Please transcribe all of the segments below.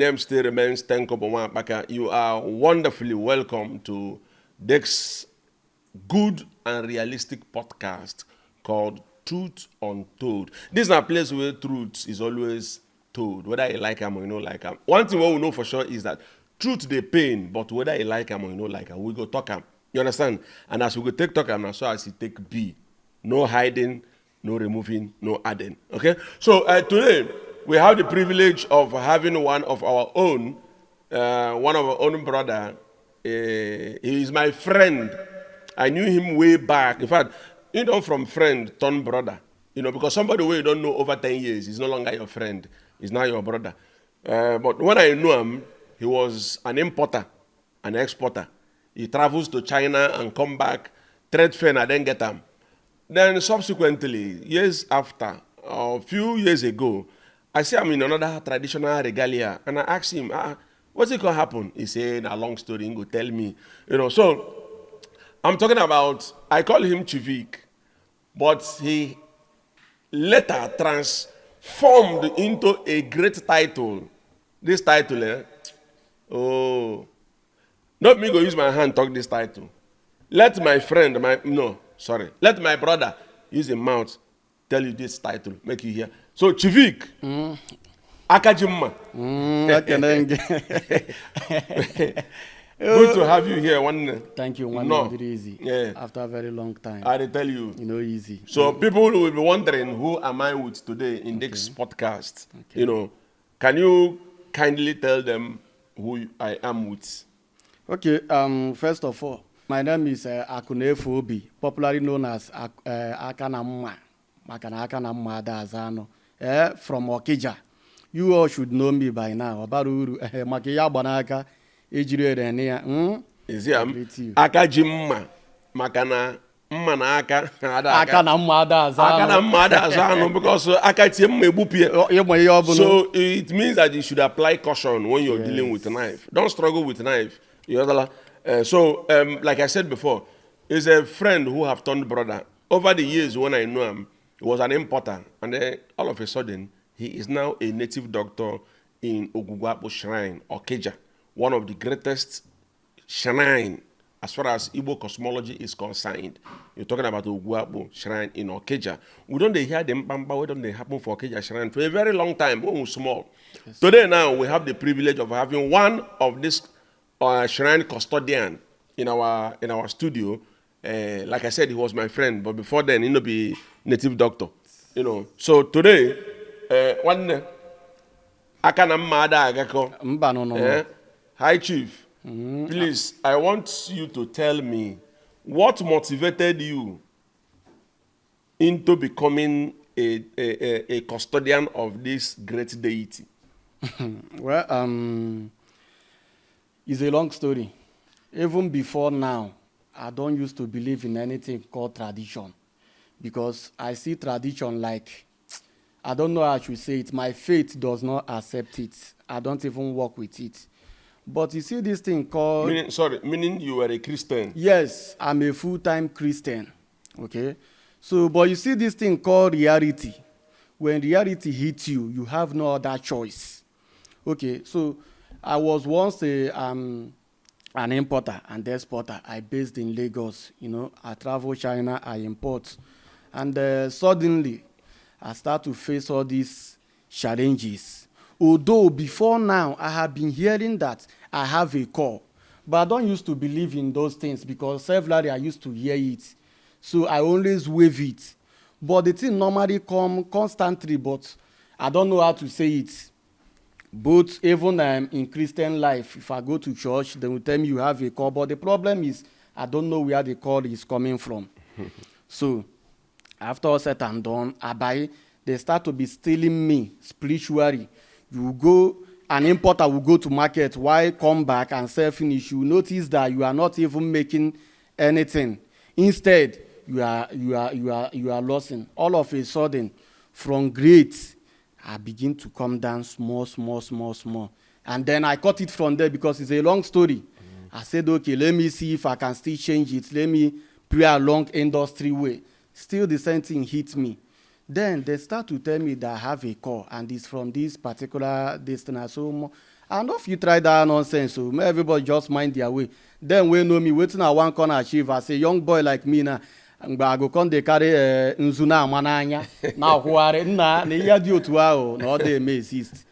name still remains Tenko Baka. You are wonderfully welcome to this good and realistic podcast called Truth Untold. This is a place where truth is always told, whether you like them or you don't like them. One thing we know for sure is that truth they pain, but whether you like them or you don't like them, we go talk them. You understand? And as we go take talk them, so as you take B. No hiding, no removing, no adding. Okay? So today, we have the privilege of having one of our own brother. He is my friend. I knew him way back. In fact, from friend turn brother. Because somebody who you don't know over 10 years is no longer your friend. He's now your brother. But when I knew him, he was an importer, an exporter. He travels to China and come back, trade fair and then get him. Then subsequently, years after, a few years ago, I see him in another traditional regalia, and I asked him, what's it going to happen? He said, a long story, he go tell me. So I'm talking about, I call him Chivik, but he later transformed into a great title. This title, not me go use my hand talk this title. Let my friend, let my brother use his mouth tell you this title, make you hear. So Chivik, Akajimma. Good to have you here. Thank you. Very easy. Yeah. After a very long time. I tell you. Easy. So people will be wondering, who am I with today in this podcast? Okay. Can you kindly tell them who I am with? Okay. First of all, my name is Akunefu Obi, popularly known as Akanamma. Akanamma Adazano. From Okija. You all should know me by now. Abaruru Makiya Banaka. Akajimma makana mma na aka aka na mma ada azano because akatie ebupie. So it means that you should apply caution when you're dealing with a knife. Don't struggle with a knife. Like I said before, he's a friend who have turned brother. Over the years when I knew him, he was an importer, and then all of a sudden he is now a native doctor in Ogugwapo Shrine, Okija. One of the greatest shrine as far as Igbo cosmology is concerned. You're talking about the Ogugwapo Shrine in Okija. We don't hear them Bamba, we don't happen for Okija Shrine for a very long time, when we were small. Yes. Today now we have the privilege of having one of this shrine custodian in our studio. Like I said, he was my friend, but before then, he be native doctor. So today, one Akanamada Agako. Hi, Chief. Please, I want you to tell me what motivated you into becoming a custodian of this great deity. Well, it's a long story. Even before now, I don't used to believe in anything called tradition, because I see tradition like, I don't know how I should say it. My faith does not accept it. I don't even work with it. But you see this thing called... Meaning you were a Christian? Yes, I'm a full-time Christian. Okay? So, but you see this thing called reality. When reality hits you, you have no other choice. Okay, so I was once an importer and exporter. I based in Lagos. I travel China, I import. And suddenly, I start to face all these challenges. Although before now, I have been hearing that I have a call. But I don't used to believe in those things because severally I used to hear it. So I always wave it. But the thing normally come constantly, but I don't know how to say it. But even in Christian life, if I go to church, they will tell me you have a call. But the problem is, I don't know where the call is coming from. So after all said and done, they start to be stealing me spiritually. You go, an importer will go to market, why come back and sell finish? You notice that you are not even making anything. Instead, you are losing. All of a sudden, from great, I begin to come down small. And then I cut it from there because it's a long story. I said, okay, let me see if I can still change it. Let me play along industry way. Still the same thing hit me. Then they start to tell me that I have a call and it's from this particular destination. So And if you try that nonsense, so make everybody just mind their way. Then we know me, waiting at one corner achieve as a young boy like me now. I go come they carry nzuna mananya. Now who are na iya di otu ahụ na ọ dey may exist.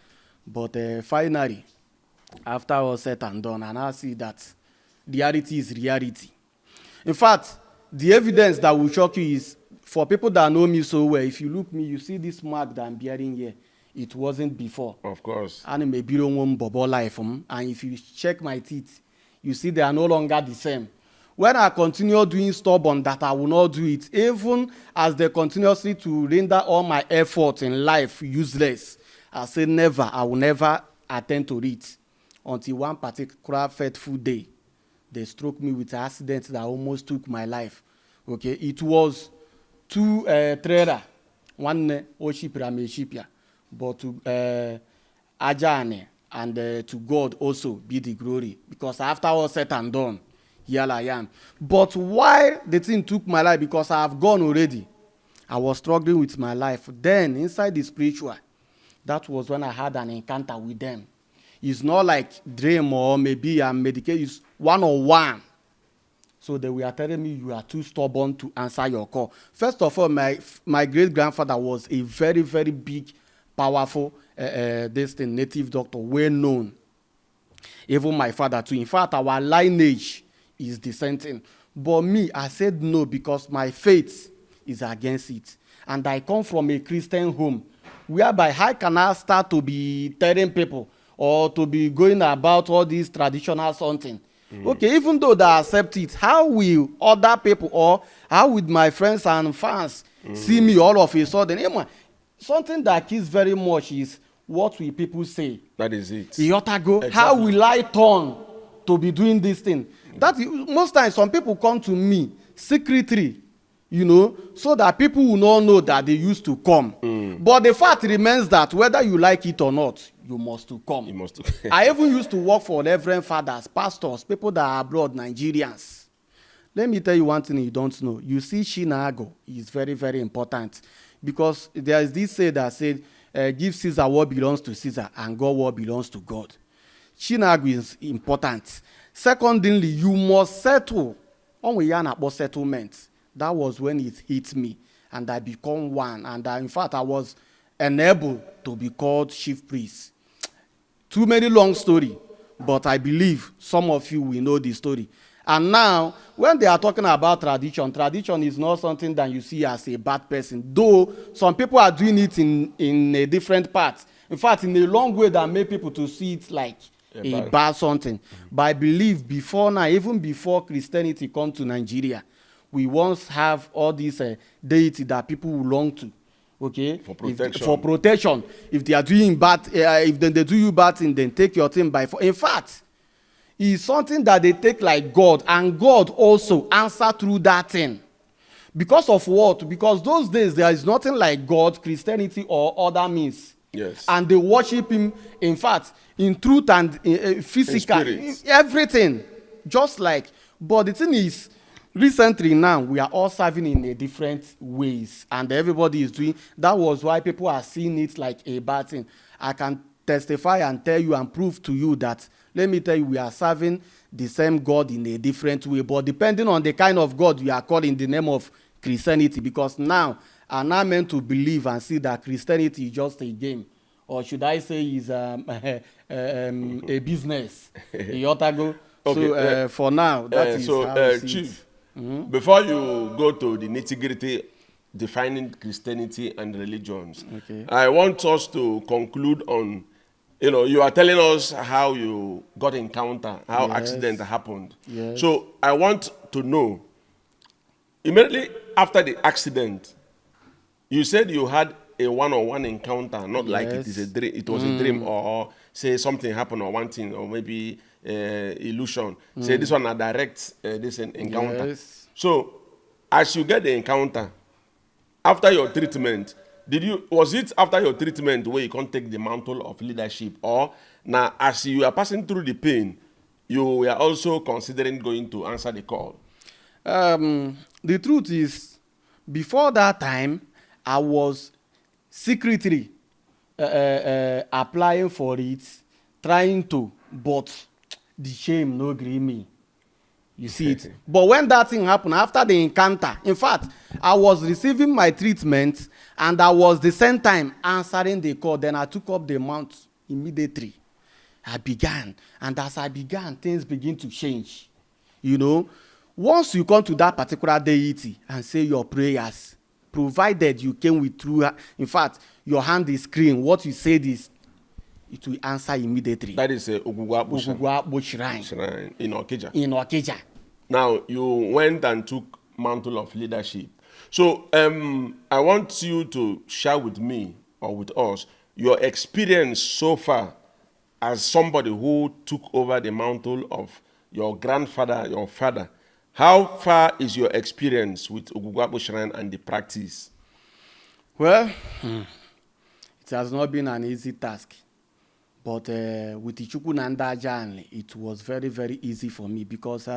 But finally, after all said and done, and I see that reality is reality. In fact, the evidence that will shock you is for people that know me so well. If you look me, you see this mark that I'm bearing here. It wasn't before. Of course. And maybe don't want bubble life. And if you check my teeth, you see they are no longer the same. When I continue doing stubborn that I will not do it, even as they continuously to render all my efforts in life useless, I say never, I will never attend to it. Until one particular fateful day, they struck me with an accident that almost took my life. Okay, it was two trailers, one Oshipia, but to Ajane and to God also be the glory. Because after all said and done, here I am. But why the thing took my life? Because I have gone already. I was struggling with my life. Then inside the spiritual, that was when I had an encounter with them. It's not like dream or maybe I'm medicated. It's one-on-one. So they were telling me you are too stubborn to answer your call. First of all, my great-grandfather was a very, very big, powerful native doctor, well known. Even my father too. In fact, our lineage is dissenting. But me, I said no because my faith is against it. And I come from a Christian home, whereby how can I start to be telling people or to be going about all these traditional something? Okay, even though they accept it, how will other people or how would my friends and fans see me all of a sudden? Something that kills very much is what will people say? That is it. Exactly. How will I turn to be doing this thing? That most times some people come to me secretly, so that people will not know that they used to come. But the fact remains that whether you like it or not, you must to come. You must. I even used to work for reverend fathers, pastors, people that are abroad, Nigerians. Let me tell you one thing you don't know. You see, Shinago is very, very important because there is this say that said, give Caesar what belongs to Caesar and God what belongs to God. Shinago is important. Secondly, you must settle. On we yarn about settlement. That was when it hit me, and I become one. And in fact, I was enabled to be called chief priest. Too many long story, but I believe some of you will know the story. And now, when they are talking about tradition, tradition is not something that you see as a bad person, though some people are doing it in a different part. In fact, in a long way that make people to see it like a bad something. But I believe before now, even before Christianity come to Nigeria, we once have all these deity that people belong to. Okay, for protection. For protection. If they are doing bad, if they do you bad thing, then take your thing by force. In fact, it's something that they take like God, and God also answer through that thing. Because of what? Because those days there is nothing like God, Christianity, or other means. Yes. And they worship him, in fact, in truth and physical, everything. Just like, but the thing is, recently now, we are all serving in a different ways, and everybody is doing. That was why people are seeing it like a bad thing. I can testify and tell you and prove to you that, let me tell you, we are serving the same God in a different way, but depending on the kind of God you are called in the name of Christianity, because now I'm not meant to believe and see that Christianity is just a game, or should I say is a business. You ought to go. Okay, so for now, that is how Chief, before you go to the nitty-gritty defining Christianity and religions, okay, I want us to conclude on, you are telling us how you got encounter, how accident happened. Yes. So I want to know, immediately after the accident, you said you had a one-on-one encounter, not like it is a dream. It was a dream, or say something happened or one thing, or maybe illusion. Say this one a direct this encounter. Yes. So as you get the encounter, after your treatment, was it after your treatment where you can't take the mantle of leadership, or now as you are passing through the pain, you were also considering going to answer the call? The truth is, before that time, I was secretly applying for it, trying to, but the shame no gree me. You see it. But when that thing happened, after the encounter, in fact, I was receiving my treatment and I was the same time answering the call. Then I took up the mount immediately. I began. And as I began, things begin to change. You know, once you come to that particular deity and say your prayers, provided you came with true, in fact, your hand is clean, what you said is, it will answer immediately. That is Ogugwa Ogugwa Shrine Shrine in Okija. in Okija. Now, you went and took mantle of leadership. So I want you to share with me or with us your experience so far as somebody who took over the mantle of your grandfather, your father. How far is your experience with Ogugwa Shrine and the practice? Well, it has not been an easy task. But with Ichukwu Nanda Ajanli, it was very, very easy for me because,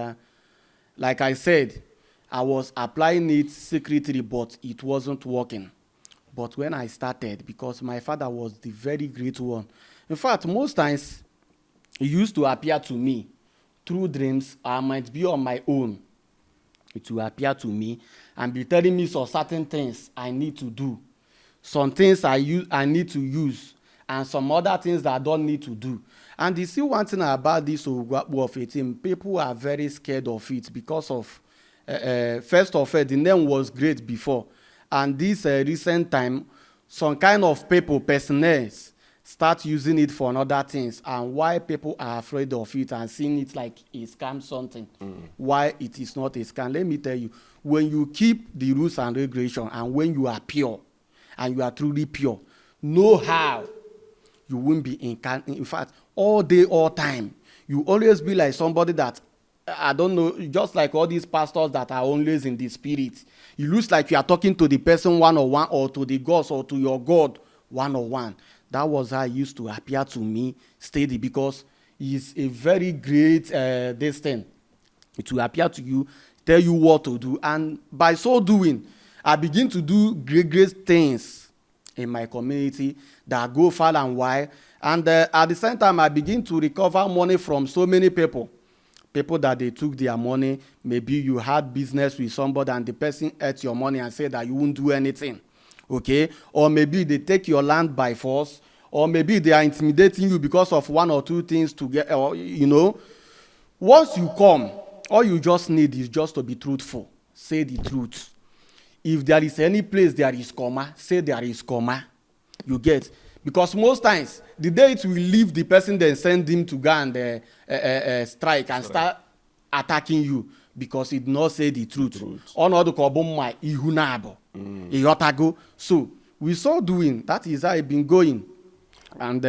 like I said, I was applying it secretly, but it wasn't working. But when I started, because my father was the very great one. In fact, most times, he used to appear to me through dreams. I might be on my own. It will appear to me and be telling me some certain things I need to do, some things I need to use, and some other things that I don't need to do. And you see one thing about this Ogugwa of 18, people are very scared of it because of, first of all, the name was great before. And this recent time, some kind of people, personnel, start using it for other things. And why people are afraid of it and seeing it like a scam something, why it is not a scam. Let me tell you, when you keep the rules and regulations and when you are pure, and you are truly pure, know how you won't be in fact, all day, all time. You always be like somebody that, I don't know, just like all these pastors that are always in the spirit. It looks like you are talking to the person one-on-one or to the gods or to your God one-on-one. That was how it used to appear to me steady because he's a very great this thing. It will appear to you, tell you what to do. And by so doing, I begin to do great things in my community that go far and wide. And at the same time, I begin to recover money from so many people. People that they took their money. Maybe you had business with somebody and the person ate your money and said that you won't do anything. Okay? Or maybe they take your land by force. Or maybe they are intimidating you because of one or two things to get, or, you know. Once you come, all you just need is just to be truthful. Say the truth. If there is any place there is comma, say there is comma. You get? Because most times, the day it will leave the person, then send him to go and strike and start attacking you because he did not say the truth. So, we saw doing, that is how it been going. And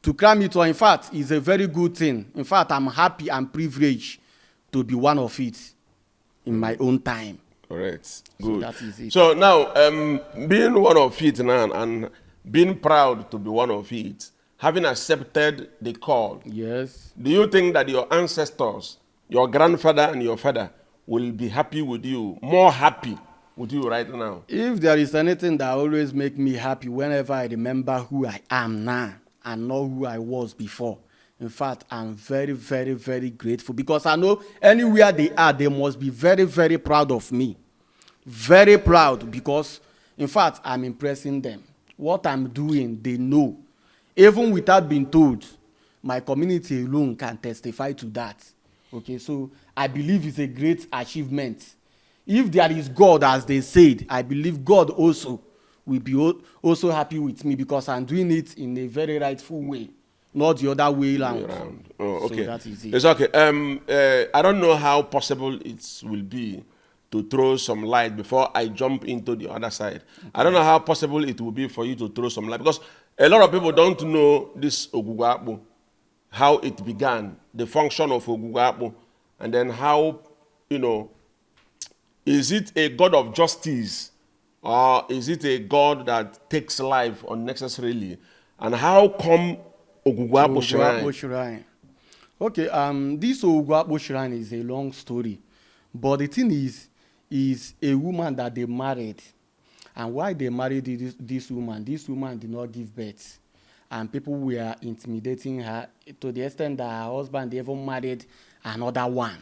to cram it, in fact, is a very good thing. In fact, I'm happy and privileged to be one of it in my own time. Correct. Good. So that is it. So now, being one of it now and being proud to be one of it, having accepted the call, Yes. do you think that your ancestors, your grandfather and your father, will be happy with you, more happy with you right now? If there is anything that always make me happy whenever I remember who I am now and not who I was before, in fact, I'm very, very, very grateful because I know anywhere they are, they must be very, very proud of me. Very proud because, in fact, I'm impressing them. What I'm doing, they know. Even without being told, my community alone can testify to that. Okay, so I believe it's a great achievement. If there is God, as they said, I believe God also will be also happy with me because I'm doing it in a very rightful way, not the other way around. Oh, okay. So that is it. It's okay. I don't know how possible it will be to throw some light before I jump into the other side. Okay. I don't know how possible it will be for you to throw some light because a lot of people don't know this Ogugwa Akpu, how it began, the function of Ogugwa Akpu, and then how, you know, is it a God of justice or is it a God that takes life unnecessarily? And how come Ogugwa Akpu Shrine? Okay, this Ogugwa Akpu Shrine is a long story. But the thing is a woman that they married. And why they married this woman did not give birth. and people were intimidating her to the extent that her husband even married another one.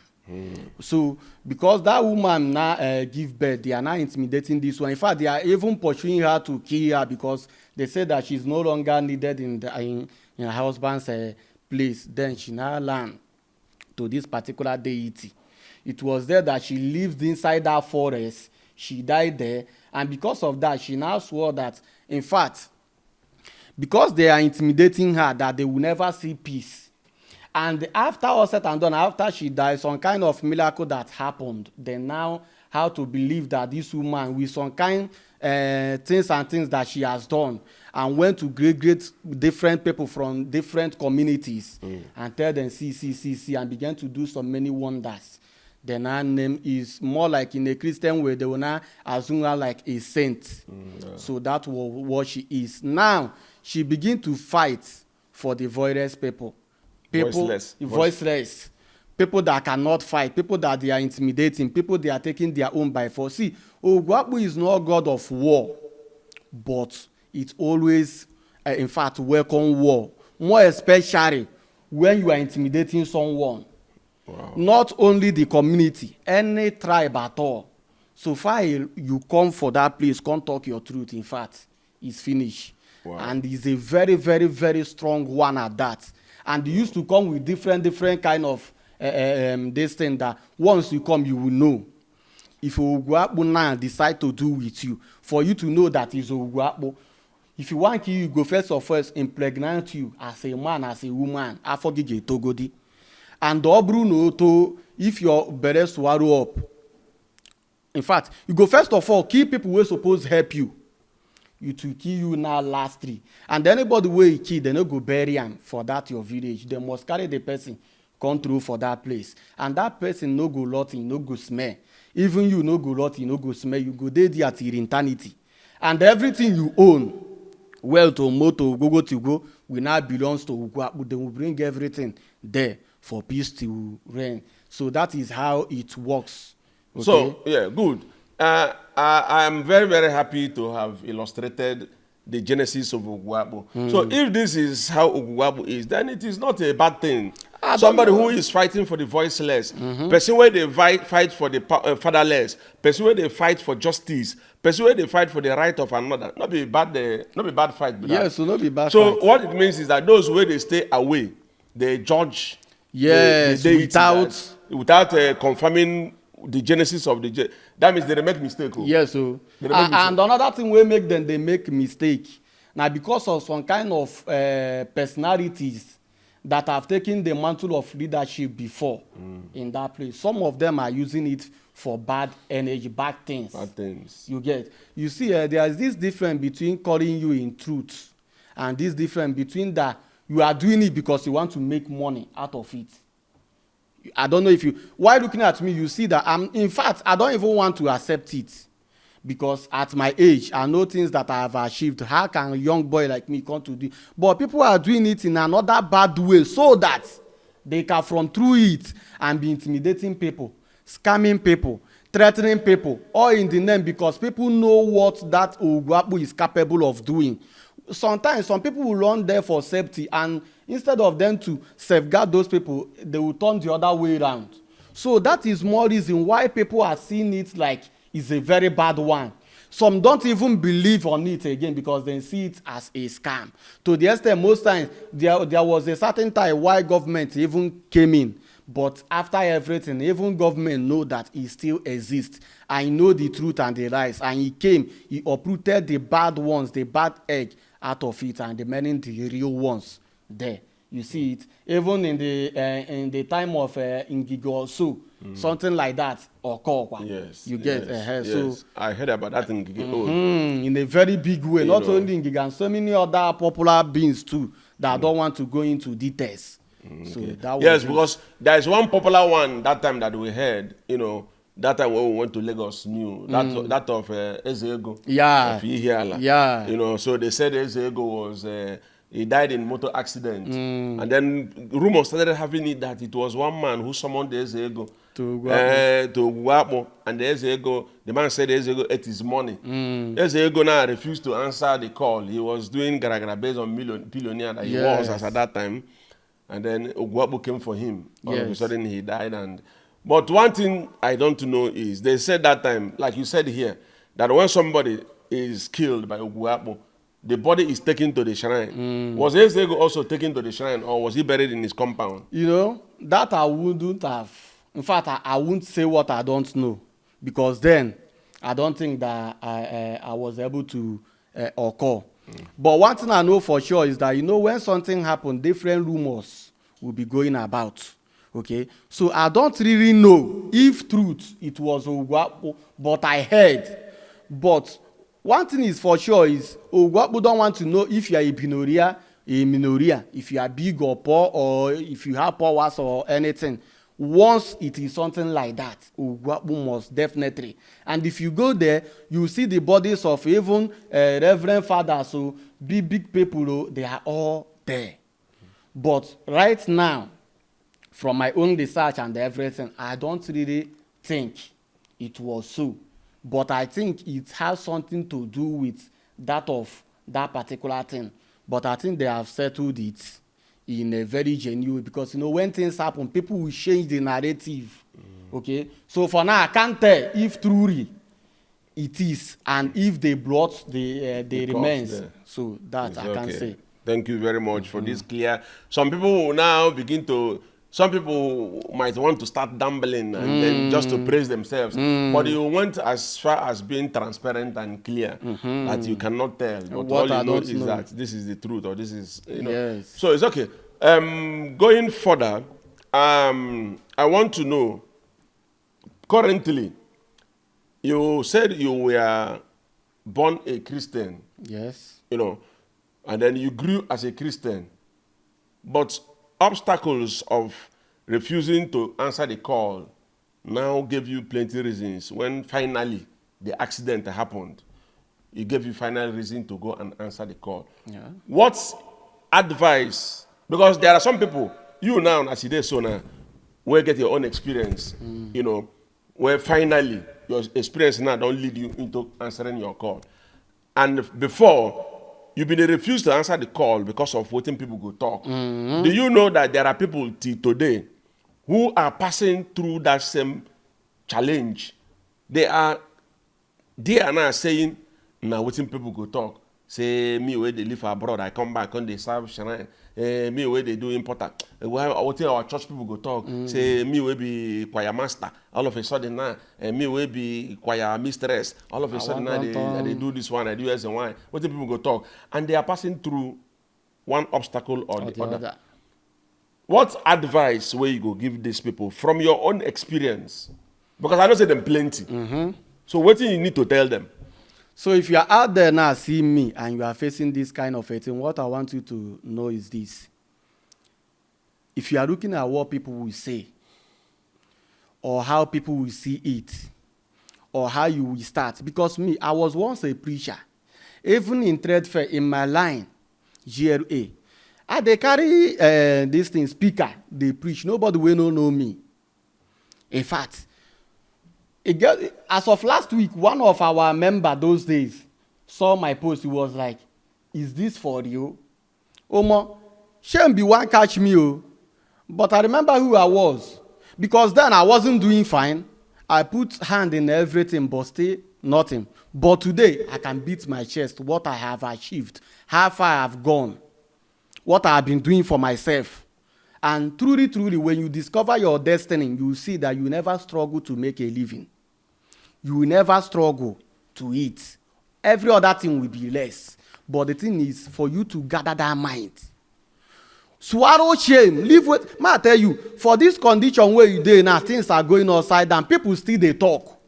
So because that woman now give birth, they are now intimidating this one. In fact, they are even pursuing her to kill her because they say that she's no longer needed in her husband's place. Then she now learned to this particular deity. It was there that she lived inside that forest. She died there, and because of that, she now swore that, in fact, because they are intimidating her, that they will never see peace. And after all said and done, after she died, some kind of miracle that happened. They now have to believe that this woman, with some kind things that she has done, and went to great different people from different communities and tell them, see, and began to do so many wonders. Then her name is more like, in a Christian way, they will now assume her like a saint. So that was what she is. Now, she begin to fight for the voiceless people. Voiceless. People that cannot fight, people that they are intimidating, people they are taking their own by force. See, Ogwagbu is not God of war, but it always, in fact, welcome war. More especially when you are intimidating someone. Wow. Not only the community, any tribe at all. So far you come for that place, come talk your truth, in fact, it's finished. Wow. And he's a very, very, very strong one at that. And he used to come with different kind of this thing that once you come, you will know. If Ogwagbu now decide to do with you, for you to know that he's Ogwagbu, if you want to, you go first of all impregnate you as a man, as a woman, afogige togodi. And no to, if your bere swallow up, in fact, you go first of all kill people who supposed help you. You to kill you now lastly. And anybody where you kill, they no go bury him for that your village. They must carry the person come through for that place. And that person no go lotting, no go smell. Even you no go lotting, no go smell. You go there till eternity. And everything you own, wealth or motor, go to go, will now belongs to Ogwagbu. They will bring everything there for peace to reign. So that is how it works. Okay? So, yeah, good. I am very, very happy to have illustrated the genesis of Ogwagbu. So if this is how Ogwagbu is, then it is not a bad thing. Somebody who is fighting for the voiceless, person where they fight for the fatherless, person where they fight for justice, person where they fight for the right of another. Not be bad fight. Yes, so not be bad so fight. what it means is that those where they stay away, they judge. Yes, without confirming the genesis of the that means they make mistake. Yes, so and another thing we make them, they make mistake. Now because of some kind of personalities that have taken the mantle of leadership before in that place. Some of them are using it for bad energy, bad things. Bad things. You get. You see, there is this difference between calling you in truth and this difference between that you are doing it because you want to make money out of it. I don't know if you, while looking at me, you see that in fact, I don't even want to accept it. Because at my age, I know things that I have achieved. How can a young boy like me come to do? But people are doing it in another bad way so that they can from through it and be intimidating people, scamming people, threatening people, all in the name because people know what that Ogwagbu is capable of doing. Sometimes some people will run there for safety, and instead of them to safeguard those people, they will turn the other way around. So that is more reason why people are seeing it like it's a very bad one. Some don't even believe on it again because they see it as a scam. To the extent most times there was a certain time why government even came in. But after everything, even government know that it still exists. I know the truth and the lies. And he came, he uprooted the bad ones, the bad egg out of it, and remaining the real ones there. You see it. Even in the time of Ngige also, something like that occur. Yes. You get yes. So I heard about that in Ngige. in a very big way. Not only in Ngige, and so many other popular beings too that I don't want to go into details. So that was yes, because there is one popular one that time that we heard, that time when we went to Lagos New, that of Ezeego. Yeah. Of Ihiala. Yeah. So they said Ezeego was he died in motor accident. And then rumors started having it that it was one man who summoned the Eze-Ego To to Guapo, and the Eze-Ego, the man said the Eze-Ego ate his money. Eze-Ego now refused to answer the call. He was doing garagara based on billionaire that he was as at that time. And then Guapo came for him. All of a sudden he died. But one thing I don't know is, they said that time, like you said here, that when somebody is killed by Oguapo, the body is taken to the shrine. Was Eze-Ego also taken to the shrine, or was he buried in his compound? You know, that I wouldn't have. In fact, I wouldn't say what I don't know, because then I don't think that I was able to occur. But one thing I know for sure is that, you know, when something happened, different rumors will be going about. Okay, so I don't really know if truth it was Ogwapo, but I heard. But one thing is for sure is Ogwapo don't want to know if you are a minoria, if you are big or poor, or if you have powers or anything. Once it is something like that, Ogwapo must definitely. And if you go there, you see the bodies of even Reverend Fathers, so big people, they are all there. But right now, from my own research and everything, I don't really think it was so. But I think it has something to do with that particular thing. But I think they have settled it in a very genuine, because, you know, when things happen, people will change the narrative. Okay? So for now, I can't tell if truly it is, and if they brought the remains. So that I can say. Thank you very much for this clear. Some people will now begin to, some people might want to start dumbling and then just to praise themselves. But you went as far as being transparent and clear that you cannot tell. But What all I you know don't is know. that this is the truth, or this is, you know. Yes. So it's okay. Going further, I want to know, currently, you said you were born a Christian, Yes. you know, and then you grew as a Christian. But obstacles of refusing to answer the call now gave you plenty reasons. When finally the accident happened, it gave you final reason to go and answer the call. Yeah. What's advice? Because there are some people, you now, as it is so now, will get your own experience, you know, where finally your experience now don't lead you into answering your call. And before, you've been refused to answer the call because of waiting people go talk. Do you know that there are people till today who are passing through that same challenge? They are now saying, now waiting people go talk. Say, me where they live abroad, I come back and they serve shrine. Me where they do important. Waiting our church people go talk. Say, me where be choir master. All of a sudden now, me where be choir mistress. All of a sudden now they do this one, I do as and why. Waiting people go talk. And they are passing through one obstacle or the other. What advice will you go give these people from your own experience? Because I don't say them plenty. So what do you need to tell them? So if you are out there now seeing me and you are facing this kind of a thing, what I want you to know is this. If you are looking at what people will say, or how people will see it, or how you will start, because me, I was once a preacher. Even in trade fair, in my line, GRA, they carry this thing, speaker, they preach. Nobody will know me. In fact, as of last week, one of our members those days saw my post. He was like, is this for you? Omo, shame be one catch me, oh. But I remember who I was. Because then I wasn't doing fine. I put hand in everything, but still nothing. But today, I can beat my chest what I have achieved, how far I have gone, what I have been doing for myself. And truly, when you discover your destiny, you will see that you never struggle to make a living. You will never struggle to eat. Every other thing will be less. But the thing is for you to gather that mind. Swallow shame. Live with. I tell you, for this condition where you dey now, things are going upside down. People still they talk.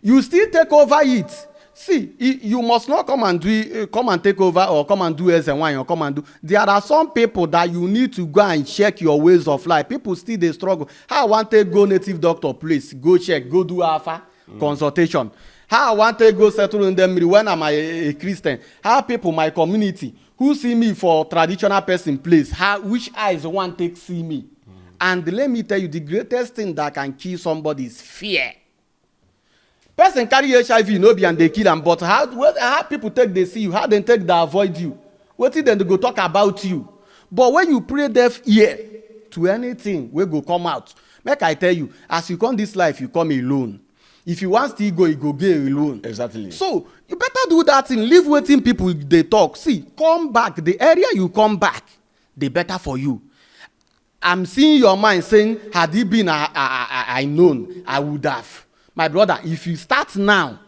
You still take over it. See, you must not come and take over, or come and do as and why, or come and do. There are some people that you need to go and check your ways of life. People still they struggle. How I want to go native doctor place, go check, go do alpha consultation. How I want to go settle in them when I'm a Christian. How people, my community, who see me for traditional person place, which eyes want to see me. And let me tell you, the greatest thing that can kill somebody is fear. Person carry HIV, no be and they kill them, but how people take they see you, how they take they avoid you. What if then they go talk about you? But when you pray deaf ear to anything, we go come out. Make I tell you, as you come this life, you come alone. If you want to go, you go alone. Exactly. So you better do that thing. Leave waiting people they talk. See, come back. The area you come back, the better for you. I'm seeing your mind saying, had it been I known, I would have. My brother, if you start now,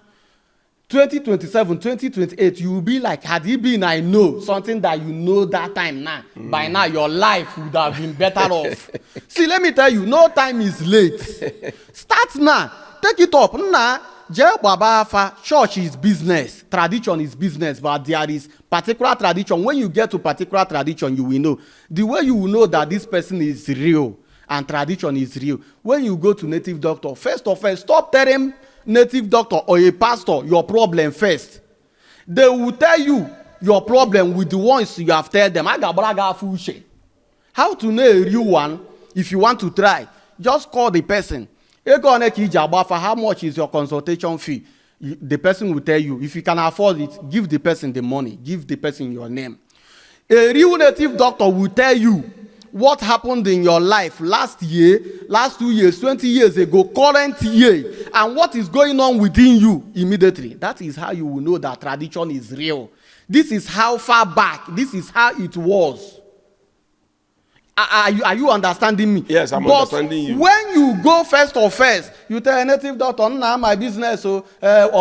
2027, 2028, you will be like, had it been I know, something that you know that time now. By now, your life would have been better off. See, let me tell you, no time is late. Start now. Take it up. Nah, church is business. Tradition is business, but there is particular tradition. When you get to particular tradition, you will know. The way you will know that this person is real and tradition is real. When you go to native doctor, first of all, stop telling native doctor or a pastor your problem first. They will tell you your problem with the ones you have told them. How to know a real one? If you want to try, just call the person. How much is your consultation fee? The person will tell you. If you can afford it, give the person the money. Give the person your name. A real native doctor will tell you what happened in your life last year, last 2 years, 20 years ago, current year, and what is going on within you immediately. That is how you will know that tradition is real. This is how far back, this is how it was. Are you understanding me? Yes, I'm understanding you. When you go first, you tell a native doctor, nah, my business, or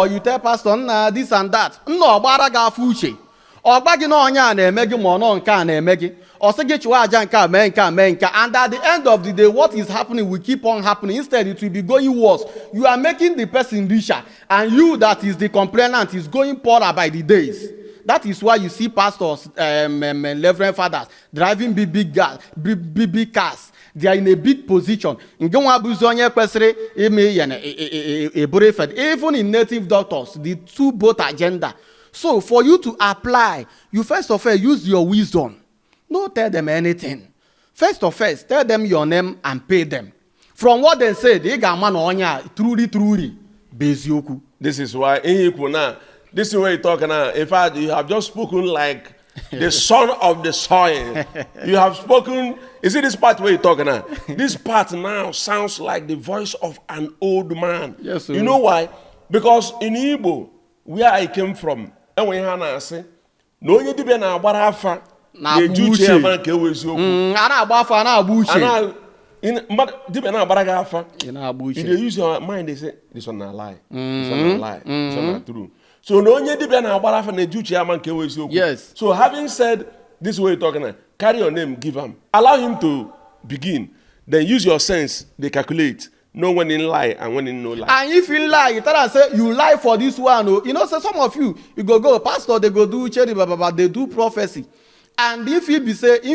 you tell pastor, nah, this and that. No, baraga fuche. Or baggy no anya and megi mono and can megi. Or say get you ajanka, menka. And at the end of the day, what is happening will keep on happening. Instead, it will be going worse. You are making the person richer, and you that is the complainant is going poorer by the days. That is why you see pastors, reverend fathers driving big cars. They are in a big position. Even in native doctors, the two both agenda. So for you to apply, you first of all use your wisdom. Don't tell them anything. First of all, tell them your name and pay them. From what they say, they got man on ya truly, bezioku. This is why this is where you're talking now. In fact, you have just spoken like the son of the soil. You have spoken. Is it this part where you're talking now? This part now sounds like the voice of an old man. Yes, sir. You know why? Because in Igbo, where I came from, and when Hannah say, no, you didn't know what happened. The Jewish man came with you. If they use your mind, they say, this one not lie. This one not lie. This one not true. So no one Yes. So having said this way you're talking, carry your name, give him. Allow him to begin. Then use your sense, they calculate. Know when in lie and when in no lie. And if you lie, you tell them say you lie for this one. You know, so some of you go pastor, they go do cherry they do prophecy. And if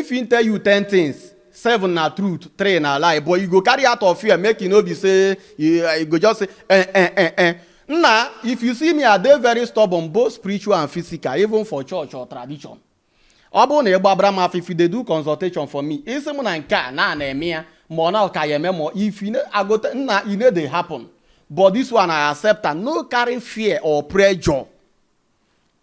he tell you 10 things, 7 na truth, 3 na lie, but you go carry out of fear, make you know be say you go just say Now, if you see me, are they very stubborn, both spiritual and physical, even for church or tradition. If they do consultation for me, if you know they happen. But this one I accept and no carry fear or pressure.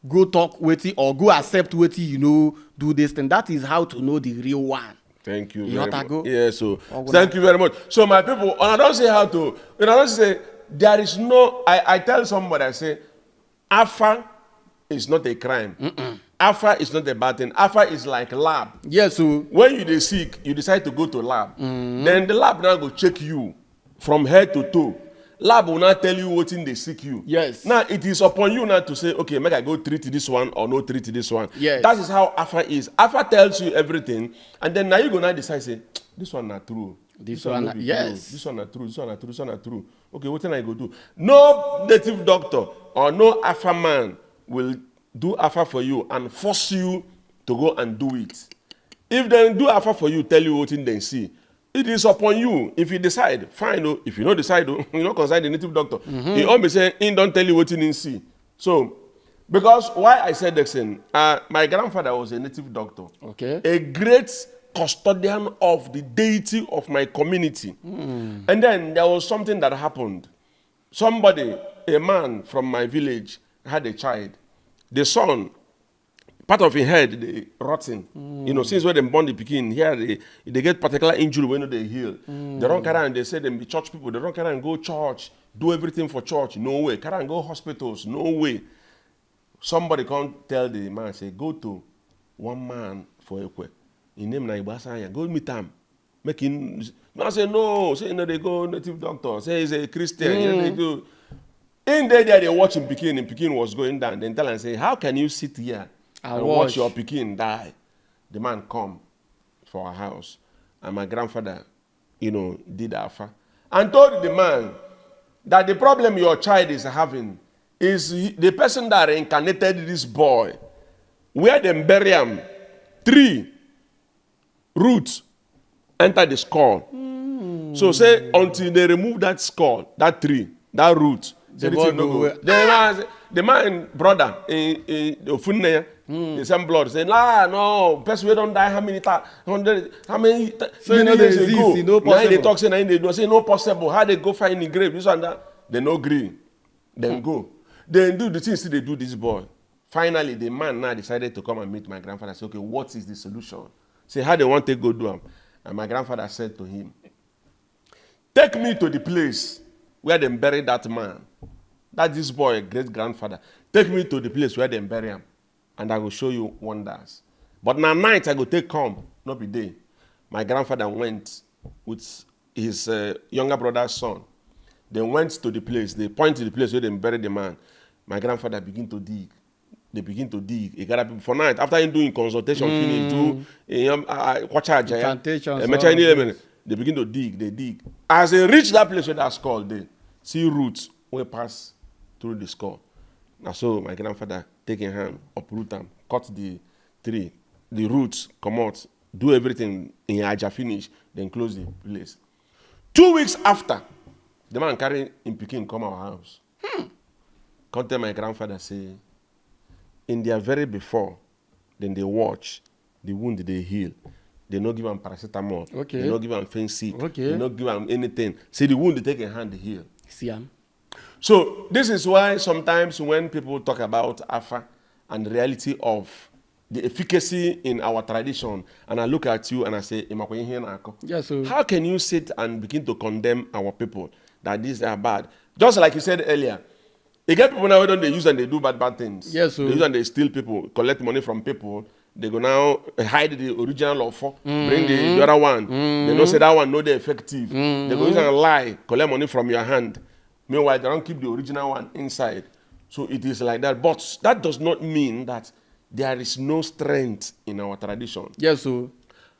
Go talk with it or go accept with it, you know, do this thing. That is how to know the real one. Thank you very much. Yeah, so thank you very much. So my people, and I don't say how to, I don't say there is no, I tell somebody, I say, Alpha is not a crime. Alpha is not a bad thing. Alpha is like lab. Yes, so when you sick, you decide to go to lab. Then the lab now go check you from head to toe. Lab will not tell you what in they sick you. Yes. Now it is upon you now to say, okay, make I go treat this one or no treat this one. Yes. That is how Alpha is. Alpha tells you everything, and then now you go now decide say, this one not true. This one yes. True. This one not true. This one not true. This one not true. Okay, what can I go do? No native doctor or no Alpha man will do Alpha for you and force you to go and do it. If they do Alpha for you, tell you what in they see, It is upon you. If you decide, fine. Oh. If you don't decide, oh, you don't consult the native doctor. He always say, he don't tell you what you need to see. So, because why I said this thing, my grandfather was a native doctor. Okay. A great custodian of the deity of my community. And then there was something that happened. Somebody, a man from my village, had a child. The son, part of his head, they rotten. You know, since when they born the pikin, here they get particular injury when they heal. They don't carry and they say them the church people, they don't carry and go church, do everything for church, no way. Carry and go hospitals, no way. Somebody can't tell the man, say, go to one man for Ekwe. His name na Ibasanya. Go meet him. Make him. Man say no. Say no, they go native doctor. Say he's a Christian. You know, they go. In there, they watch him Pekin. And Pekin was going down. Then tell him, say, how can you sit here and watch your Pekin die? The man come for our house. And my grandfather, you know, did Afa. And told the man that the problem your child is having is the person that reincarnated this boy. Where them bury him, 3 roots enter the skull. So say until they remove that skull, that tree, that root, the man brother the same blood say, nah, no, person we don't die how many years ago? No now they talk say they do say no possible. How they go find the grave? This and that. They no green. Then go. Then do the things they do this boy. Finally, the man now decided to come and meet my grandfather. Say, okay, what is the solution? Say, how they want to go do them? And my grandfather said to him, take me to the place where they buried that man. That this boy, great-grandfather. Take me to the place where they bury him, and I will show you wonders. But now night I go take come, not be day. My grandfather went with his younger brother's son. They went to the place. They point to the place where they buried the man. My grandfather begin to dig. They begin to dig. He got up for night. After him doing consultation, finish, they begin to dig. They dig. As they reach that place where that skull, they see roots where pass through the skull. Now so my grandfather take a hand, uproot them, cut the tree, the roots come out, do everything in Aja finish, then close the place. 2 weeks after, the man carry in Pekin come our house. Come tell my grandfather say, in their very before, then they watch the wound they heal. They not give him paracetamol. Okay. They not give him Fensic. Okay. They not give him anything. See the wound they take a hand to heal. See him. So this is why sometimes when people talk about Afa and the reality of the efficacy in our tradition, and I look at you and I say, Yes, so how can you sit and begin to condemn our people that these are bad? Just like you said earlier, you get people now who don't they use and they do bad things. Yes, so they use and they steal people, collect money from people. They go now hide the original offer, bring the other one. They don't say that one no they effective. They go use and lie, collect money from your hand. Meanwhile, they don't keep the original one inside. So it is like that. But that does not mean that there is no strength in our tradition. yes, so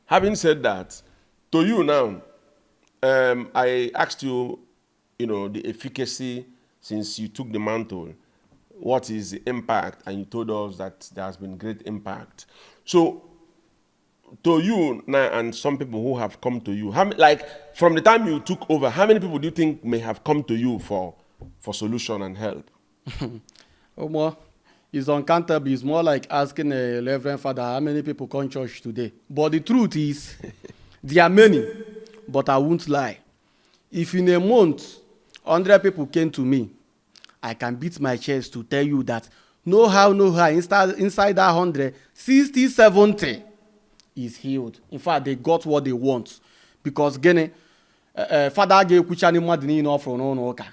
Having said that, to you now, I asked you, you know, the efficacy since you took the mantle. What is the impact? And you told us that there has been great impact. So, to you now and some people who have come to you, like from the time you took over, how many people do you think may have come to you for solution and help? Omo, it's uncountable. It's more like asking a Reverend Father how many people come church today. But the truth is, there are many, but I won't lie. If in a month, 100 people came to me, I can beat my chest to tell you that no how, inside that 100, 60, 70 is healed. In fact, they got what they want. Because Father gave kuchani madini enough for no okay.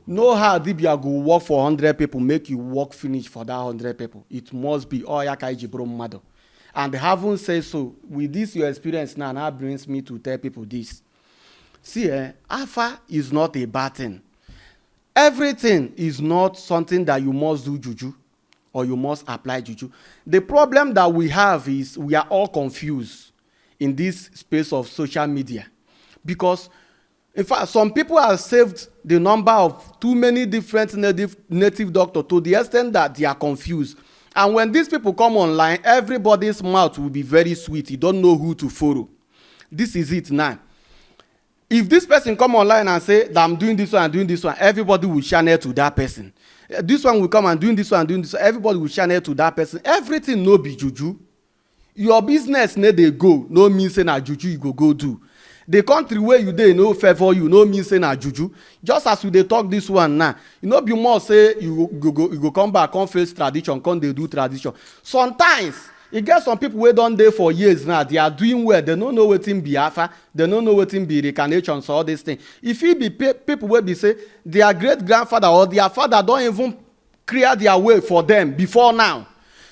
No how Dibia go work for 100 people, make you work finish for that 100 people. It must be Oyakaiji Bromado. And having said so, with this your experience now brings me to tell people this. See, Afa is not a bad thing. Everything is not something that you must do juju or you must apply juju. The problem that we have is we are all confused in this space of social media. Because, in fact, some people have saved the number of too many different native doctors to the extent that they are confused. And when these people come online, everybody's mouth will be very sweet. You don't know who to follow. This is it now. if this person come online and say that I'm doing this one and doing this one, everybody will channel to that person. This one will come and doing this one and doing this one, everybody will channel to that person. Everything no be juju. Your business need dey go, no mean say na juju you go do. The country where you dey no favor you, no mean say na juju. Just as we dey talk this one now, you no be more say you go come back, come face tradition, come dey do tradition. Sometimes e get some people wey don dey for years now, they are doing well, they no know wetin be Alpha, they no know wetin be reincarnation, so all these things. If it be people wey be say their great grandfather or their father don even clear their way for them before now.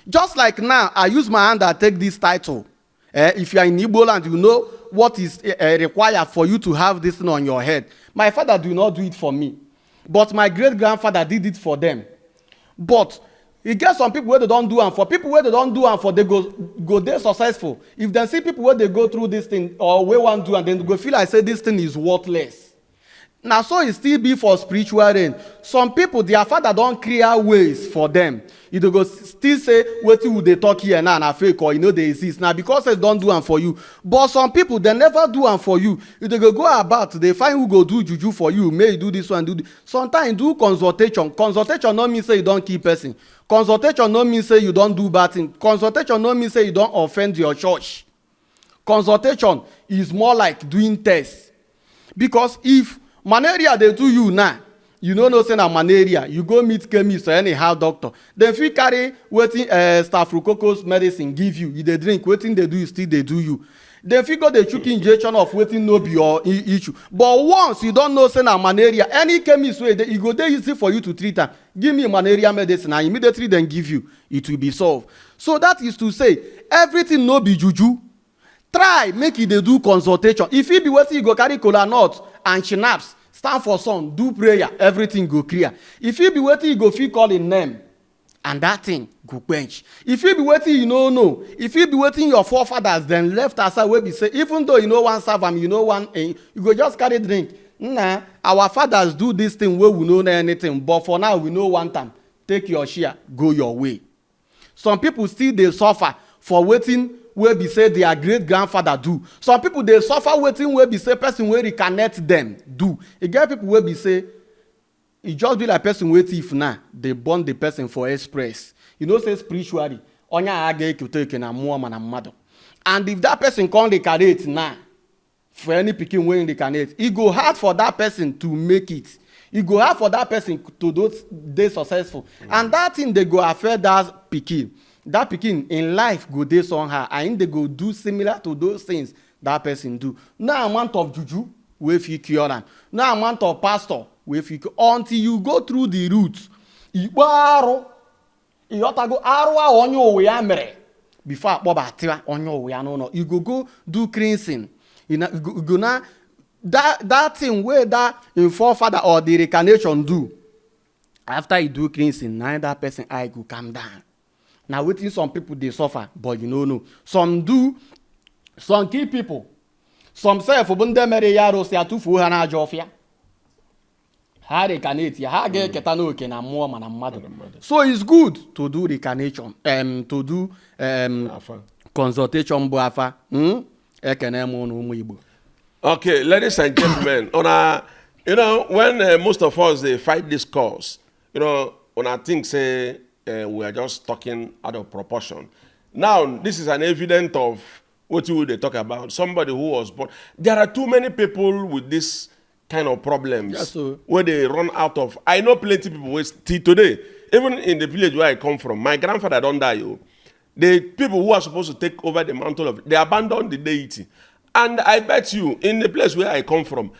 Just like now, I use my hand and take this title. If you are in Igbo land, you know what is required for you to have this thing on your head. My father do not do it for me, but my great grandfather did it for them. But e get some people where they don't do, and for people where they don't do, and for they go they successful. If they see people where they go through this thing or where one do, and then they go feel like say this thing is worthless. Now so it still be for spiritual reign. Some people, their father don't clear ways for them. You go still say wetin we dey talk here now na fake or you know they exist now because they don't do am for you. But some people they never do am for you. You go about, they find who go do juju for you. May you do this one, do this. Sometimes do consultation. Consultation no mean say you don't keep person. Consultation no mean say you don't do bad thing. Consultation no mean say you don't offend your church. Consultation is more like doing tests. Because if malaria they do you now, you know say na malaria, you go meet chemist or anyhow doctor, then fit carry wetin staphylococcus medicine give you, you dey drink, wetin they do you still they do you. Then fit go dey chook injection of wetin no be your issue. But once you don't know say na malaria, any chemist wey e go dey easy for you to treat am. Give me malaria medicine and immediately then give you, it will be solved. So that is to say everything no be juju. Try make you dey do consultation. If it be wetin you go carry kola nut and schnapps, stand for sun, do prayer, everything go clear. If it be wetin you go fit call in name, and that thing go quench. If it be wetin you no know, if it be wetin your forefathers then left aside wey be say even though you no wan serve am, you no wan, you go just carry drink. Nah, our fathers do this thing wey we no know anything, but for now we no want am. Take your share, go your way. Some people still dey suffer for wetin wey be say their great grandfather do. Some people dey suffer wetin wey be say person wey reconnect them do. E get people wey be say e just be like person wey thief now, they burn the person for express. You know say spiritually onya aga ekuteke na mmụọ mana mmadụ. And if that person come reincarnate now, for any pikin wey reincarnate, e go hard for that person to make it. E go hard for that person to dey successful. And that thing dey go affect that pikin. That pikin in life go dey somehow, and they go do similar to those things that person do. No amount of juju wey fit cure am. No amount of pastor wey fit cure, until you go through the roots. Igbo arụ, iyotago arụ a onye owe ya mere before akpọbata onye owe ya n'ụlọ. You go do cleansing. You go now that thing where that in forefather or the reincarnation do. After you do cleansing, now that person eye go calm down. Now wetin some people they suffer, but you know. Some do, some kill people. Some say for bunde mere yaro si atufu ha na ajofia. Ha reincarnate ya, ha ge keta no oke na mmụọ mana mmadụ. So it's good to do reincarnation, to do consultation bụ afa. Ekene mo no ụmụ Igbo. Okay, ladies and gentlemen, you know, when most of us they fight this cause, you know, when I think say we are just talking out of proportion. Now, this is an evidence of what you would talk about. Somebody who was born. There are too many people with this kind of problems, yes, where they run out of. I know plenty of people who still today, even in the village where I come from, my grandfather don't die. The people who are supposed to take over the mantle of, they abandoned the deity. And I bet you, in the place where I come from,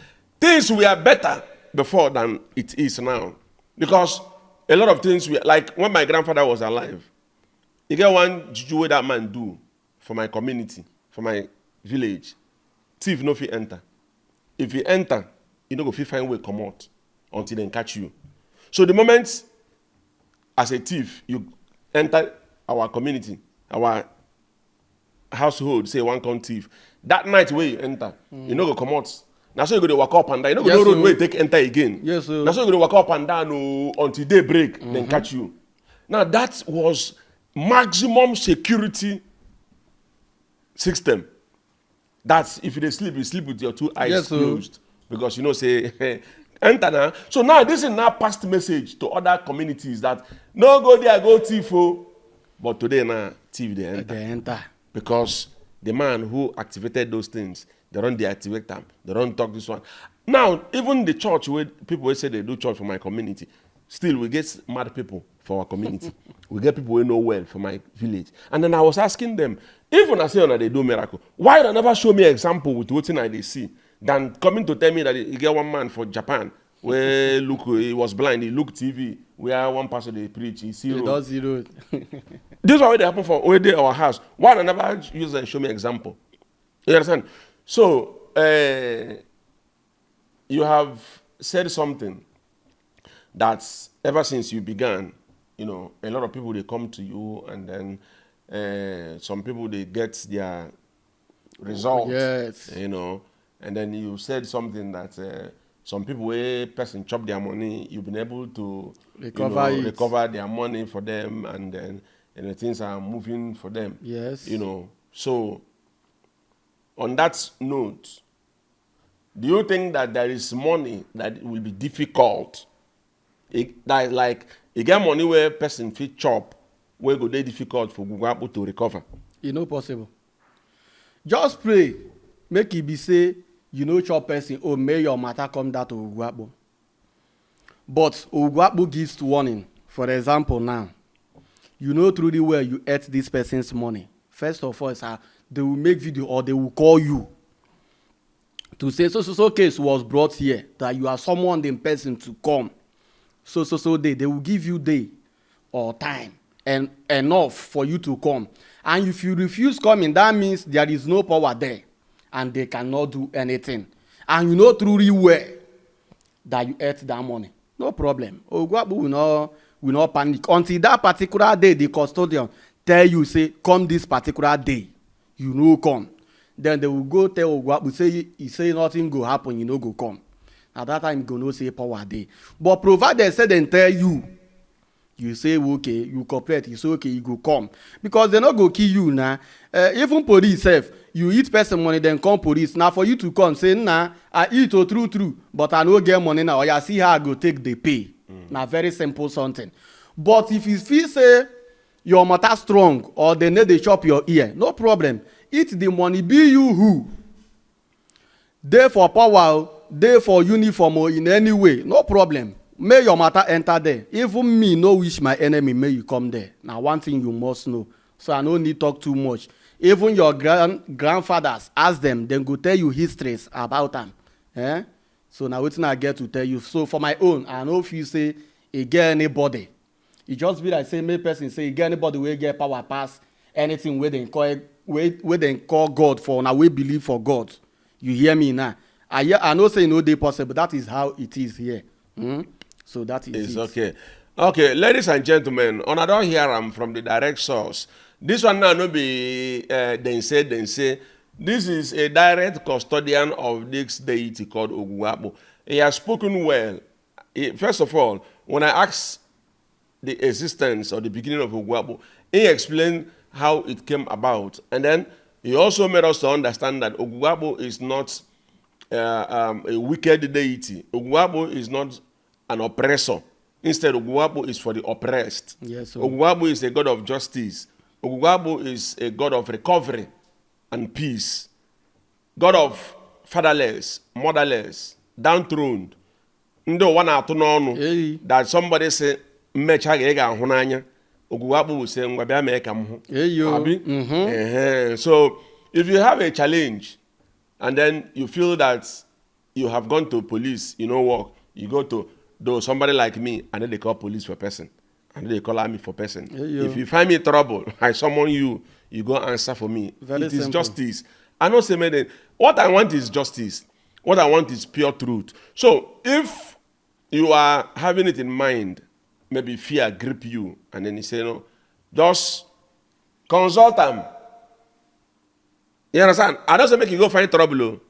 things were better before than it is now. Because a lot of things, like when my grandfather was alive, you get one juju wey that man do for my community, for my village. Thief no fit enter. If you enter, you no go fit find way come out until they catch you. So the moment, as a thief, you enter our community, our household, say one come thief, that night where you enter, you no go come out. Now so you go to walk up and down. You no go know road where you take enter again. Yes, sir. Now so you go to walk up and down until day break, then catch you. Now that was maximum security system. That's if you sleep, you sleep with your two eyes closed. because you know say enter now. So now this is now past message to other communities that no go there go thief oh. But today now thief they enter. They enter. Because the man who activated those things, they don't deactivate them. They don't talk this one. Now, even the church, where people will say they do church for my community, still we get mad people for our community. We get people who know well for my village. And then I was asking them, if when I say they do miracle, why they never show me example with what I they see than coming to tell me that you get one man for Japan where look he was blind, he looked TV, where one pastor they preach, he see He road. does zero. This is what they happen for where they our house. Why they never use and show me example? You understand? So you have said something that's ever since you began, you know, a lot of people they come to you and then some people they get their results. Yes. You know, and then you said something that some people where person chop their money, you've been able to Recover it. recover their money for them, and then things are moving for them. Yes. You know, so on that note, do you think that there is money that it will be difficult? That like you get money where person fit chop, where go they difficult for Google to recover? E no possible. Just pray make e be say you no chop person or may your matter come down to Ogwuakpo. But Ogwuakpo gives warning. For example now, you know through the way you ate this person's money. First of all, they will make video or they will call you to say so case was brought here, that you are someone in person to come. So they will give you day or time and enough for you to come. And if you refuse coming, that means there is no power there and they cannot do anything. And you know truly well that you ate that money. No problem. Ogwuakpo will not panic until that particular day the custodian tell you say come this particular day. You no come. Then they will go tell Ogwuakpo say he say nothing go happen, you no go come. At that time you go no say power day. But provided say they tell you, you say okay, you cooperate, you say okay, you go come. Because they no go kill you now. Even police self, you eat person money, then come police. Now for you to come, say nah, I eat oh true, but I no get money now. Or you see how I go take the pay. Now very simple something. But if you feel say your matter strong or they need to chop your ear, no problem. Eat the money, be you who. They for power, they for uniform or in any way, no problem. May your matter enter there. Even me no wish my enemy may you come there. Now one thing you must know. So I no need talk too much. Even your grandfathers, ask them, then go tell you histories about them. Eh? So now wetin I get to tell you. So for my own, I know if you say e get anybody. E just be like say make person say e get anybody wey get power pass anything wey dem call God for, na we believe for God. You hear me now? I know say no dey possible. That is how it is here. So that is It's it. okay. Okay, ladies and gentlemen, on I don't hear am from the direct source. This one now no be then say. This is a direct custodian of this deity called Ogwuakpo. He has spoken well. First of all, when I asked the existence or the beginning of Ogwuakpo, he explained how it came about. And then he also made us to understand that Ogwuakpo is not a wicked deity. Ogwuakpo is not an oppressor. Instead, Ogwuakpo is for the oppressed. Yes, sir. Ogwuakpo is a god of justice. Ogwuakpo is a god of recovery and peace. God of fatherless, motherless, downtrodden. Ndị ụwa na-atụ n'ọnụ Hey. that somebody say mmecha ga ahụ n'anya. Ogwuakpo will say ngwa bịa mee ka m hụ. Hey, yo. Abi? So if you have a challenge and then you feel that you have gone to police, you know work, you go to somebody like me and then they call police for person and then they call army for person. Hey, yo. If you find me trouble, I summon you, you go answer for me. Very It is simple. justice. I know say man, what I want is justice. What I want is pure truth. So if you are having it in mind, maybe fear grip you, and then you say no, just consult them. You understand? I don't say make you go find trouble.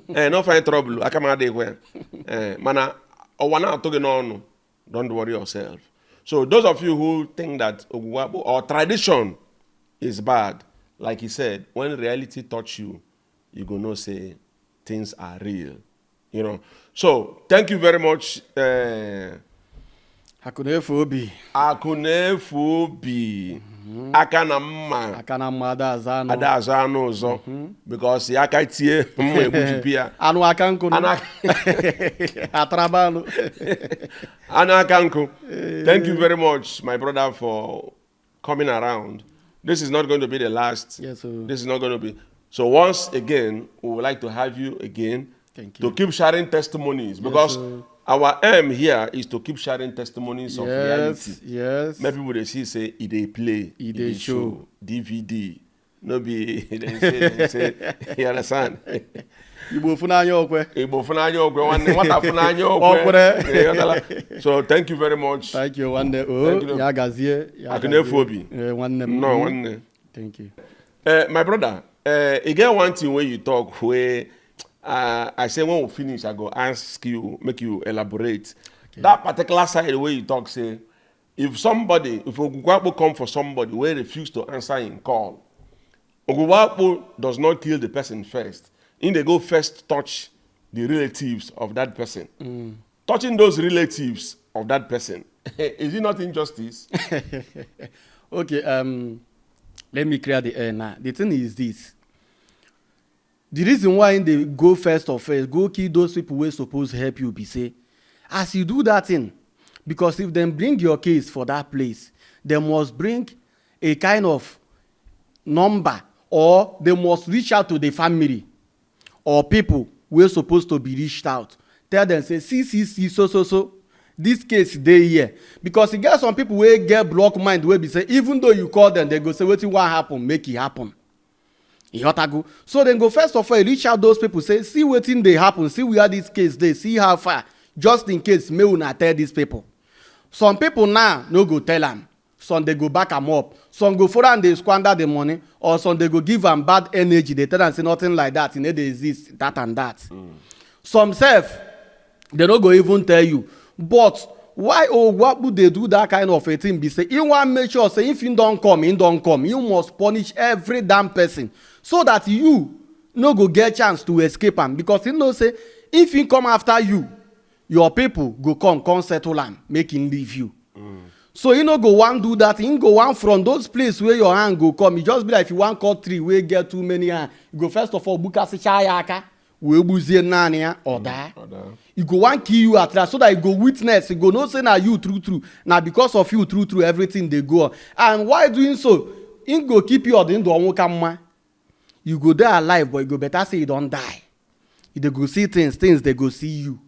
No find trouble. I come out there. Mana, owana toge no. Don't worry yourself. So those of you who think that Ogwuakpo or tradition is bad, like he said, when reality touch you, you go know say things are real. You know. So thank you very much. Akunefu obi. Akunefu obi. Aka na mma. Aka na mma ada azano. Ada azano ụzọ. Because ya aka tie mma egbuchipi ya. Anu aka nkụ. Atrabanu. Anu aka nkụ. Thank you very much, my brother, for coming around. This is not going to be the last. Yes, sir. This is not going to be. So once again, we would like to have you again. Thank you. To keep sharing testimonies, because our aim here is to keep sharing testimonies of reality. Yes. Many people they see say it they play, it they show, DVD. No be they say you understand. Igbo funanya okwe. Igbo funanya okwe. Wata funanya okwe. So thank you very much. Thank you one day. Oh, ya gazie. Akunefu obi. One day. No, one day. Thank you. My brother, again one thing when you talk where I say when we finish, I go ask you, make you elaborate. Okay. That particular side the way you talk, say, if Oguwapo come for somebody where refuse to answer in call, Oguwapo does not kill the person first. They go first touch the relatives of that person. Touching those relatives of that person, is it not injustice? Okay, let me clear the air now. The thing is this. The reason why they go first, go kill those people who are supposed to help you, be say, as you do that thing, because if they bring your case for that place, they must bring a kind of number, or they must reach out to the family or people who are supposed to be reached out. Tell them, say, see, so. This case they here. Because you get some people who get block mind, where be say, even though you call them, they go say, what happen, make it happen. So then go first of all reach out those people, say, see what thing they happen, see where this case they, see how far, just in case may una tell these people. Some people now no go tell them, some they go back them up, some go for and they squander the money, or some they go give them bad energy, they tell them say nothing like that, they exist, that and that. Some self they don't go even tell you. But why what would they do that kind of a thing? Be say you want to make sure say if you don't come, you must punish every damn person. So that you no go get chance to escape him. Because you know say, if he come after you, your people go come settle him, make him leave you. So you no go one do that, you go one from those places where your hand go come. You just be like if you want cut tree, where get too many hand. You go first of all, bukasi chayaka, we buzie nania or die. You go one kill you at last so that you go witness, you go no say na you true. Now because of you true, everything they go on. And why doing so? He go keep you or the won't come. You go there alive, but you go better say you don't die. If they go see things they go see you.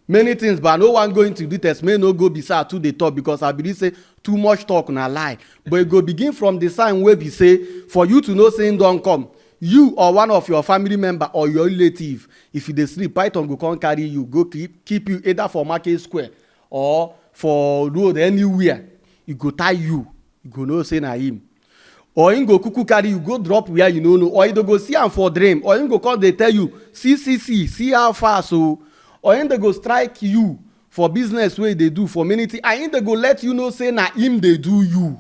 Many things, but no one going to do test may no go beside to the top because I believe say too much talk na lie. But you go begin from the sign where be say for you to know saying don't come. You or one of your family member or your relative, if you dey sleep, python go come carry you, go keep you either for market square or for road anywhere. You go tie you go know say na him. Or him go kuku carry you, go drop where you know, or you go see him for dream, or him go come they tell you, see how far so, or him they go strike you for business way they do for many things, and him they go let you know say na him they do you.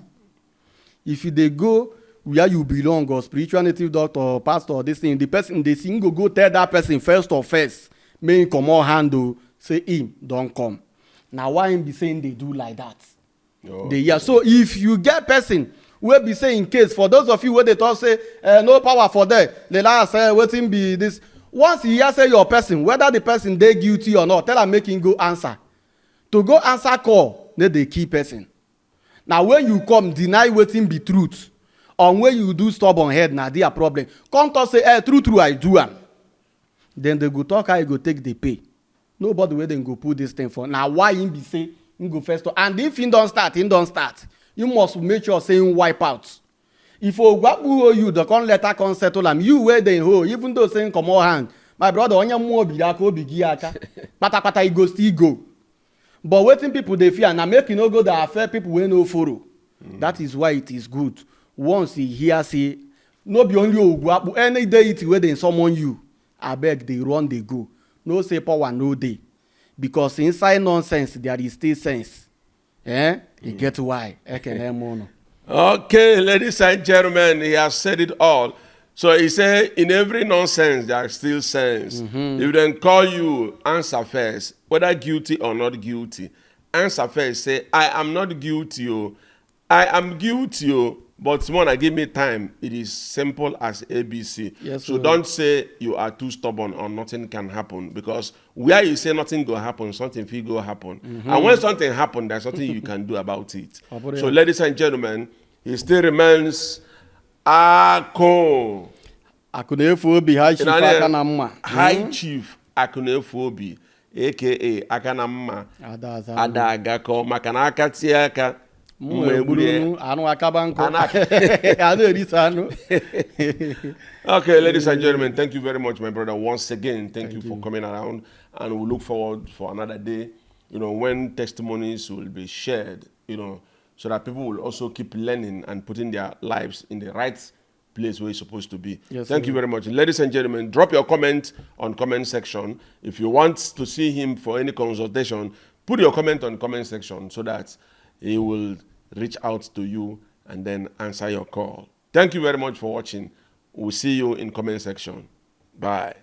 If you they go where you belong, or spiritual native doctor or pastor or this thing, the person they see go tell that person first, may him come on handle, say him don't come. Now why him be saying they do like that? So if you get person we be say in case for those of you where they talk say no power for them, the last say waiting be this. Once you hear say your person, whether the person they guilty or not, tell them make him go answer. To go answer call, they key person. Now when you come deny waiting be truth, or when you do stubborn head, now their problem. Come to say true I do am. Then they go talk how you go take the pay. Nobody where then go put this thing for. Now why him be say him go first, and if he don't start. You must make sure saying wipe out. If you the con letter con settle them, you where they hold, even though saying come on hand. My brother, on your more pata go still go. But waiting people they fear and make you no go that affair people will no follow. That is why it is good. Once he hear say no be only Ogwapu, any deity where they summon you, I beg they run they go. No say power no day. Because inside nonsense there is still sense. You get why. Okay, ladies and gentlemen, he has said it all. So he said, in every nonsense, there is still sense. If they call you, answer first, whether guilty or not guilty. Answer first, say, I am not guilty. Oh. I am guilty, oh, but someone give me time. It is simple as ABC. Yes, so sir. don't say you are too stubborn or nothing can happen, because where you say nothing go happen, something will go happen. And when something happen, there's something you can do about it. So ladies and gentlemen, he still remains Ako. Akunefu Obi High Chief Akanamma. High Chief Akunefu Obi, aka Akanamma. Adagako Makanaka Tiaka. Okay, ladies and gentlemen, thank you very much, my brother. Once again, thank you for coming around, and we look forward for another day, when testimonies will be shared, so that people will also keep learning and putting their lives in the right place where it's supposed to be. Yes, thank you very much. Ladies and gentlemen, drop your comment on comment section. If you want to see him for any consultation, put your comment on comment section so that he will reach out to you and then answer your call. Thank you very much for watching. We'll see you in comment section. Bye.